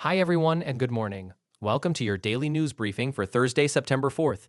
Hi, everyone, and good morning. Welcome to your daily news briefing for Thursday, September 4th.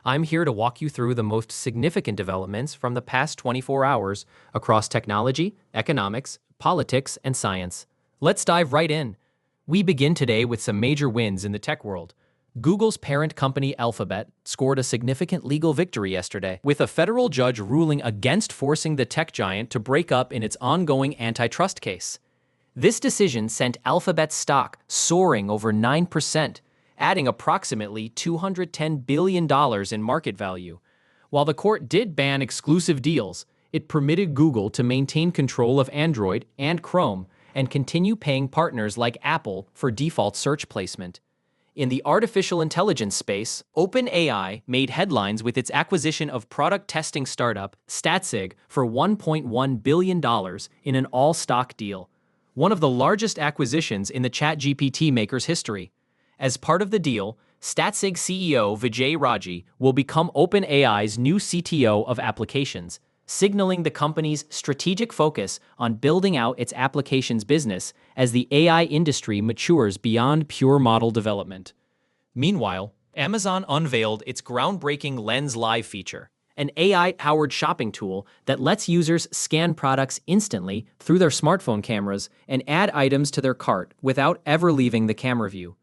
I'm here to walk you through the most significant developments from the past 24 hours across technology, economics, politics, and science. Let's dive right in. We begin today with some major wins in the tech world. Google's parent company Alphabet scored a significant legal victory yesterday, with a federal judge ruling against forcing the tech giant to break up in its ongoing antitrust case. This decision sent Alphabet's stock soaring over 9%, adding approximately $210 billion in market value. While the court did ban exclusive deals, it permitted Google to maintain control of Android and Chrome and continue paying partners like Apple for default search placement. In the artificial intelligence space, OpenAI made headlines with its acquisition of product testing startup Statsig for $1.1 billion in an all-stock deal, one of the largest acquisitions in the ChatGPT maker's history. As part of the deal, Statsig CEO Vijay Raji will become OpenAI's new CTO of applications, signaling the company's strategic focus on building out its applications business as the AI industry matures beyond pure model development. Meanwhile, Amazon unveiled its groundbreaking Lens Live feature, an AI-powered shopping tool that lets users scan products instantly through their smartphone cameras and add items to their cart without ever leaving the camera view.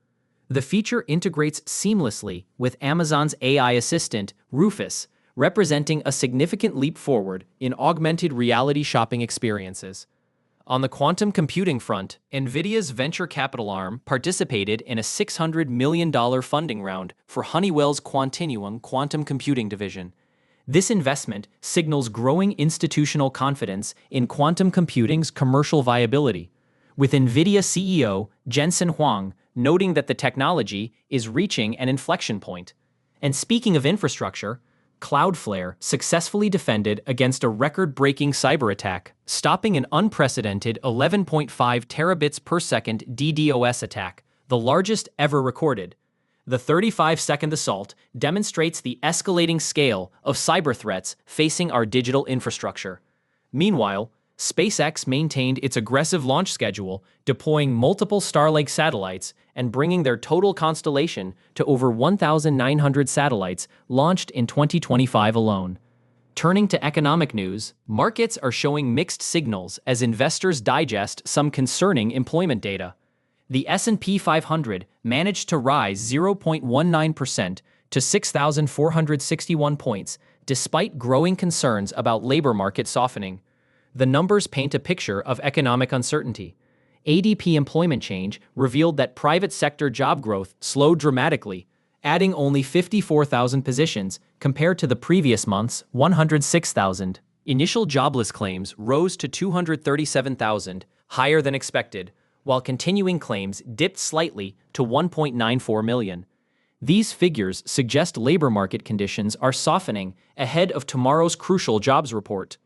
The feature integrates seamlessly with Amazon's AI assistant, Rufus, representing a significant leap forward in augmented reality shopping experiences. On the quantum computing front, NVIDIA's venture capital arm participated in a $600 million funding round for Honeywell's Quantinuum quantum computing division. This investment signals growing institutional confidence in quantum computing's commercial viability, with NVIDIA CEO Jensen Huang noting that the technology is reaching an inflection point. And speaking of infrastructure, Cloudflare successfully defended against a record-breaking cyber attack, stopping an unprecedented 11.5 terabits per second DDoS attack, the largest ever recorded. The 35-second assault demonstrates the escalating scale of cyber threats facing our digital infrastructure. Meanwhile, SpaceX maintained its aggressive launch schedule, deploying multiple Starlink satellites and bringing their total constellation to over 1,900 satellites launched in 2025 alone. Turning to economic news, markets are showing mixed signals as investors digest some concerning employment data. The S&P 500 managed to rise 0.19% to 6,461 points, despite growing concerns about labor market softening. The numbers paint a picture of economic uncertainty. ADP employment change revealed that private sector job growth slowed dramatically, adding only 54,000 positions compared to the previous month's 106,000. Initial jobless claims rose to 237,000, higher than expected, while continuing claims dipped slightly to 1.94 million. These figures suggest labor market conditions are softening ahead of tomorrow's crucial jobs report.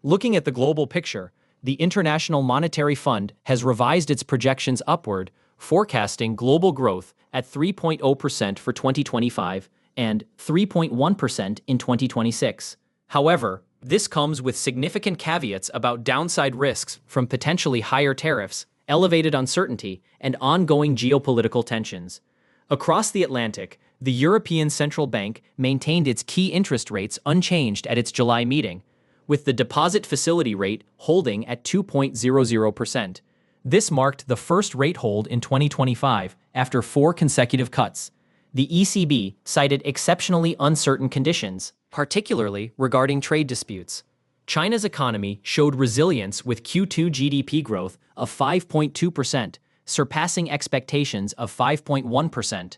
Looking at the global picture, the International Monetary Fund has revised its projections upward, forecasting global growth at 3.0% for 2025 and 3.1% in 2026. However, this comes with significant caveats about downside risks from potentially higher tariffs, elevated uncertainty, and ongoing geopolitical tensions. Across the Atlantic, the European Central Bank maintained its key interest rates unchanged at its July meeting, with the deposit facility rate holding at 2.00%. This marked the first rate hold in 2025 after 4 consecutive cuts. The ECB cited exceptionally uncertain conditions, particularly regarding trade disputes. China's economy showed resilience with Q2 GDP growth of 5.2%, surpassing expectations of 5.1%.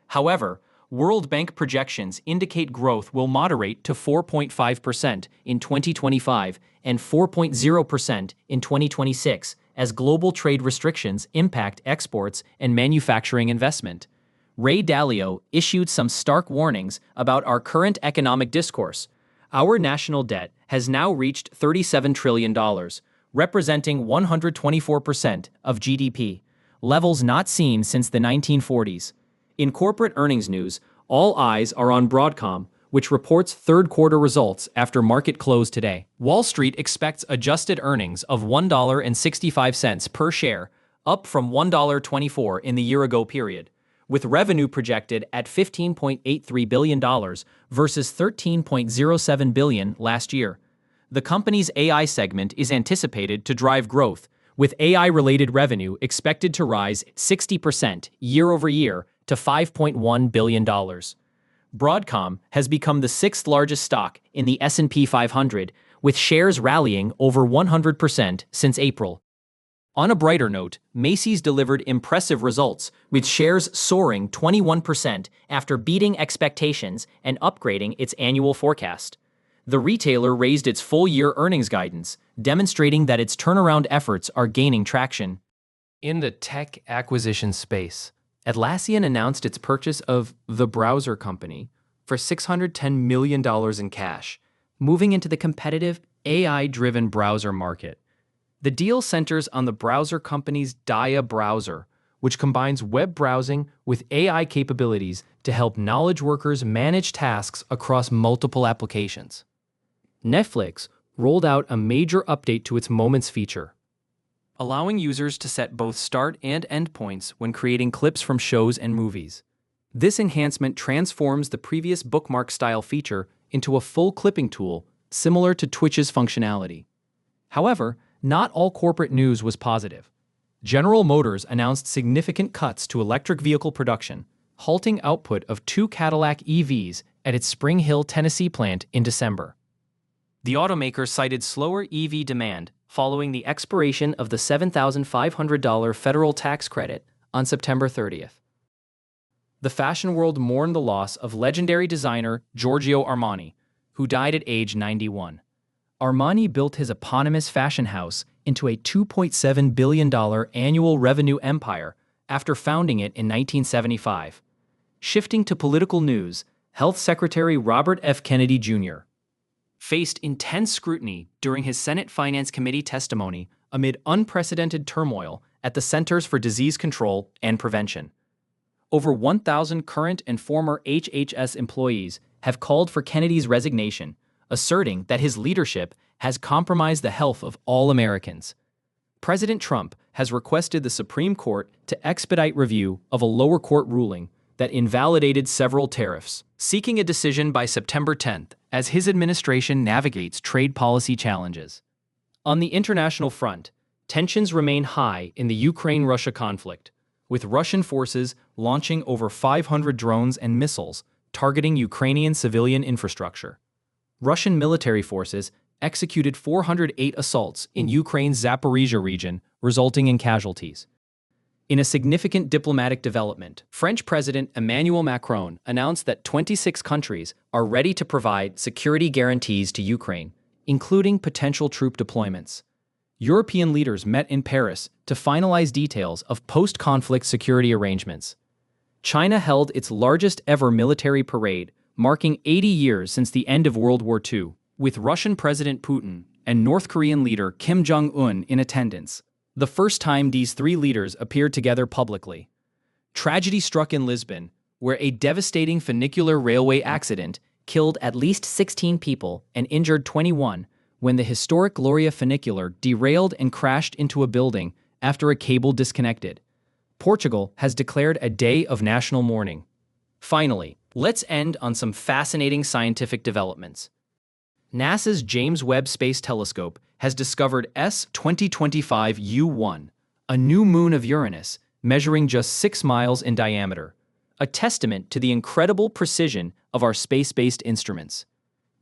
However, World Bank projections indicate growth will moderate to 4.5% in 2025 and 4.0% in 2026 as global trade restrictions impact exports and manufacturing investment. Ray Dalio issued some stark warnings about our current economic discourse. Our national debt has now reached $37 trillion, representing 124% of GDP, levels not seen since the 1940s. In corporate earnings news, all eyes are on Broadcom, which reports third-quarter results after market close today. Wall Street expects adjusted earnings of $1.65 per share, up from $1.24 in the year-ago period, with revenue projected at $15.83 billion versus $13.07 billion last year. The company's AI segment is anticipated to drive growth, with AI-related revenue expected to rise 60% year-over-year to $5.1 billion. Broadcom has become the sixth-largest stock in the S&P 500, with shares rallying over 100% since April. On a brighter note, Macy's delivered impressive results, with shares soaring 21% after beating expectations and upgrading its annual forecast. The retailer raised its full-year earnings guidance, demonstrating that its turnaround efforts are gaining traction. In the tech acquisition space, Atlassian announced its purchase of The Browser Company for $610 million in cash, moving into the competitive AI-driven browser market. The deal centers on the browser company's Dia browser, which combines web browsing with AI capabilities to help knowledge workers manage tasks across multiple applications. Netflix rolled out a major update to its Moments feature, allowing users to set both start and end points when creating clips from shows and movies. This enhancement transforms the previous bookmark-style feature into a full clipping tool similar to Twitch's functionality. However, not all corporate news was positive. General Motors announced significant cuts to electric vehicle production, halting output of 2 Cadillac EVs at its Spring Hill, Tennessee plant in December. The automaker cited slower EV demand following the expiration of the $7,500 federal tax credit on September 30th. The fashion world mourned the loss of legendary designer Giorgio Armani, who died at age 91. Armani built his eponymous fashion house into a $2.7 billion annual revenue empire after founding it in 1975. Shifting to political news, Health Secretary Robert F. Kennedy Jr. faced intense scrutiny during his Senate Finance Committee testimony amid unprecedented turmoil at the Centers for Disease Control and Prevention. Over 1,000 current and former HHS employees have called for Kennedy's resignation, asserting that his leadership has compromised the health of all Americans. President Trump has requested the Supreme Court to expedite review of a lower court ruling that invalidated several tariffs, seeking a decision by September 10th as his administration navigates trade policy challenges. On the international front, tensions remain high in the Ukraine-Russia conflict, with Russian forces launching over 500 drones and missiles targeting Ukrainian civilian infrastructure. Russian military forces executed 408 assaults in Ukraine's Zaporizhia region, resulting in casualties. In a significant diplomatic development, French President Emmanuel Macron announced that 26 countries are ready to provide security guarantees to Ukraine, including potential troop deployments. European leaders met in Paris to finalize details of post-conflict security arrangements. China held its largest ever military parade, marking 80 years since the end of World War II, with Russian President Putin and North Korean leader Kim Jong-un in attendance, the first time these three leaders appeared together publicly. Tragedy struck in Lisbon, where a devastating funicular railway accident killed at least 16 people and injured 21 when the historic Gloria funicular derailed and crashed into a building after a cable disconnected. Portugal has declared a day of national mourning. Finally, let's end on some fascinating scientific developments. NASA's James Webb Space Telescope has discovered S-2025U1, a new moon of Uranus measuring just 6 miles in diameter, a testament to the incredible precision of our space-based instruments.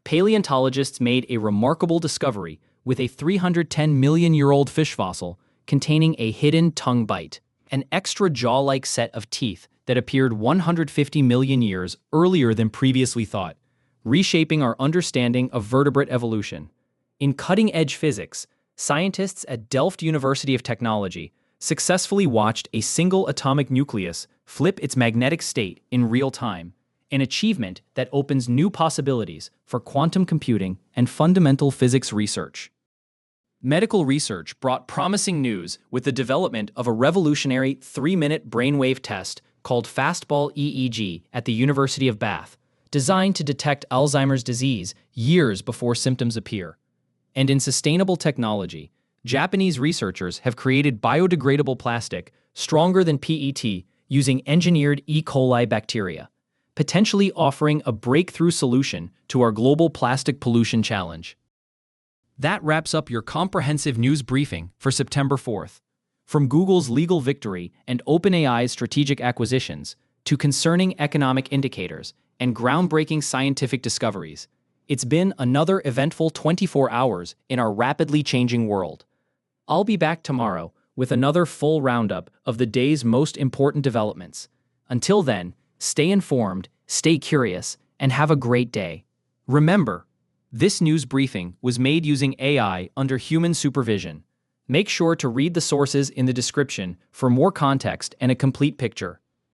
Paleontologists made a remarkable discovery with a 310-million-year-old fish fossil containing a hidden tongue bite, an extra jaw-like set of teeth that appeared 150 million years earlier than previously thought, reshaping our understanding of vertebrate evolution. In cutting-edge physics, scientists at Delft University of Technology successfully watched a single atomic nucleus flip its magnetic state in real time, an achievement that opens new possibilities for quantum computing and fundamental physics research. Medical research brought promising news with the development of a revolutionary 3-minute brainwave test called Fastball EEG at the University of Bath, designed to detect Alzheimer's disease years before symptoms appear. And in sustainable technology, Japanese researchers have created biodegradable plastic stronger than PET using engineered E. coli bacteria, potentially offering a breakthrough solution to our global plastic pollution challenge. That wraps up your comprehensive news briefing for September 4th. From Google's legal victory and OpenAI's strategic acquisitions to concerning economic indicators and groundbreaking scientific discoveries, it's been another eventful 24 hours in our rapidly changing world. I'll be back tomorrow with another full roundup of the day's most important developments. Until then, stay informed, stay curious, and have a great day. Remember, this news briefing was made using AI under human supervision. Make sure to read the sources in the description for more context and a complete picture.